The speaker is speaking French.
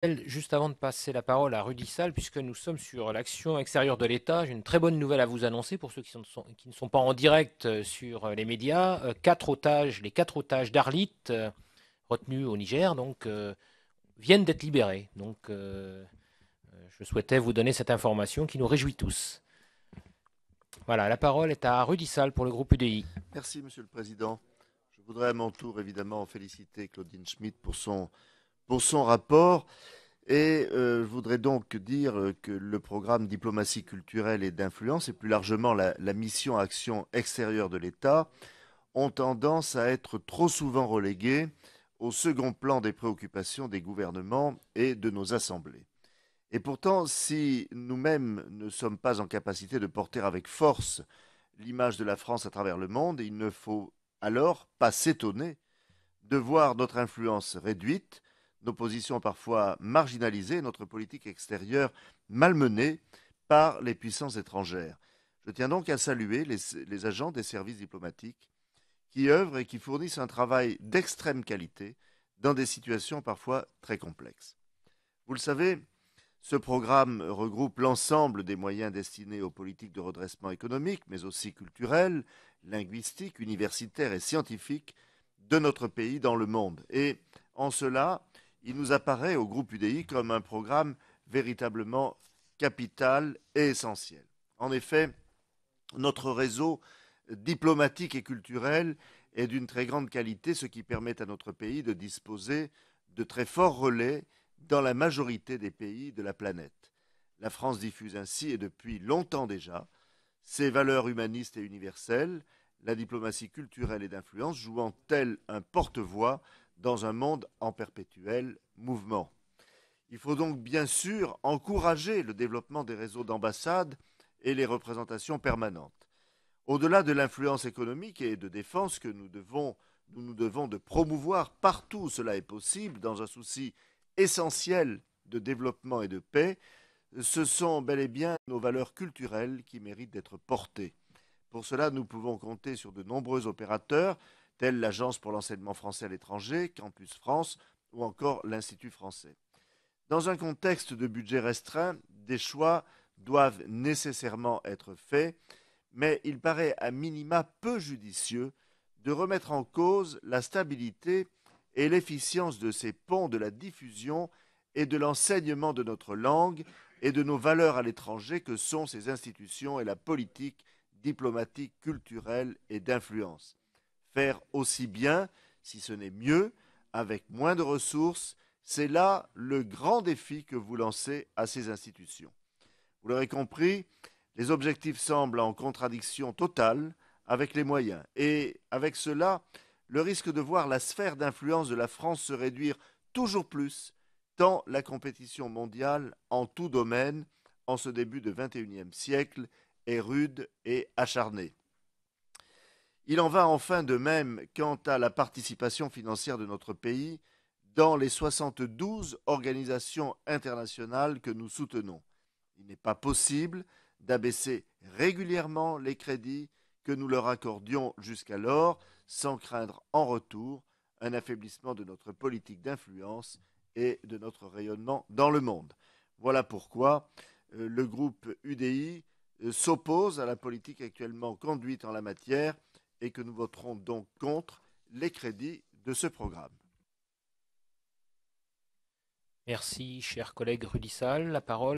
Juste avant de passer la parole à Rudy Sall, puisque nous sommes sur l'action extérieure de l'État, j'ai une très bonne nouvelle à vous annoncer pour ceux qui ne sont pas en direct sur les médias. Les 4 otages d'Arlit, retenus au Niger, viennent d'être libérés. Je souhaitais vous donner cette information qui nous réjouit tous. Voilà, la parole est à Rudy Sall pour le groupe UDI. Merci, Monsieur le Président. Je voudrais à mon tour évidemment féliciter Claudine Schmitt pour son rapport et je voudrais donc dire que le programme diplomatie culturelle et d'influence et plus largement la mission action extérieure de l'État ont tendance à être trop souvent relégués au second plan des préoccupations des gouvernements et de nos assemblées. Et pourtant, si nous-mêmes ne sommes pas en capacité de porter avec force l'image de la France à travers le monde, il ne faut alors pas s'étonner de voir notre influence réduite, nos positions parfois marginalisées, notre politique extérieure malmenée par les puissances étrangères. Je tiens donc à saluer les agents des services diplomatiques qui œuvrent et qui fournissent un travail d'extrême qualité dans des situations parfois très complexes. Vous le savez, ce programme regroupe l'ensemble des moyens destinés aux politiques de redressement économique, mais aussi culturel, linguistique, universitaire et scientifique de notre pays dans le monde. Et en cela, il nous apparaît au groupe UDI comme un programme véritablement capital et essentiel. En effet, notre réseau diplomatique et culturel est d'une très grande qualité, ce qui permet à notre pays de disposer de très forts relais dans la majorité des pays de la planète. La France diffuse ainsi, et depuis longtemps déjà, ses valeurs humanistes et universelles, la diplomatie culturelle et d'influence jouant tel un porte-voix dans un monde en perpétuel mouvement. Il faut donc bien sûr encourager le développement des réseaux d'ambassades et les représentations permanentes. Au-delà de l'influence économique et de défense que nous devons de promouvoir partout où cela est possible, dans un souci essentiel de développement et de paix, ce sont bel et bien nos valeurs culturelles qui méritent d'être portées. Pour cela, nous pouvons compter sur de nombreux opérateurs, tels l'Agence pour l'enseignement français à l'étranger, Campus France ou encore l'Institut français. Dans un contexte de budget restreint, des choix doivent nécessairement être faits, mais il paraît à minima peu judicieux de remettre en cause la stabilité et l'efficience de ces ponts de la diffusion et de l'enseignement de notre langue et de nos valeurs à l'étranger que sont ces institutions et la politique diplomatique, culturelle et d'influence. Faire aussi bien, si ce n'est mieux, avec moins de ressources, c'est là le grand défi que vous lancez à ces institutions. Vous l'aurez compris, les objectifs semblent en contradiction totale avec les moyens. Et avec cela, le risque de voir la sphère d'influence de la France se réduire toujours plus, tant la compétition mondiale en tout domaine, en ce début de XXIe siècle, est rude et acharnée. Il en va enfin de même quant à la participation financière de notre pays dans les 72 organisations internationales que nous soutenons. Il n'est pas possible d'abaisser régulièrement les crédits que nous leur accordions jusqu'alors sans craindre en retour un affaiblissement de notre politique d'influence et de notre rayonnement dans le monde. Voilà pourquoi le groupe UDI s'oppose à la politique actuellement conduite en la matière et que nous voterons donc contre les crédits de ce programme. Merci, cher collègue Rudy Sall. La parole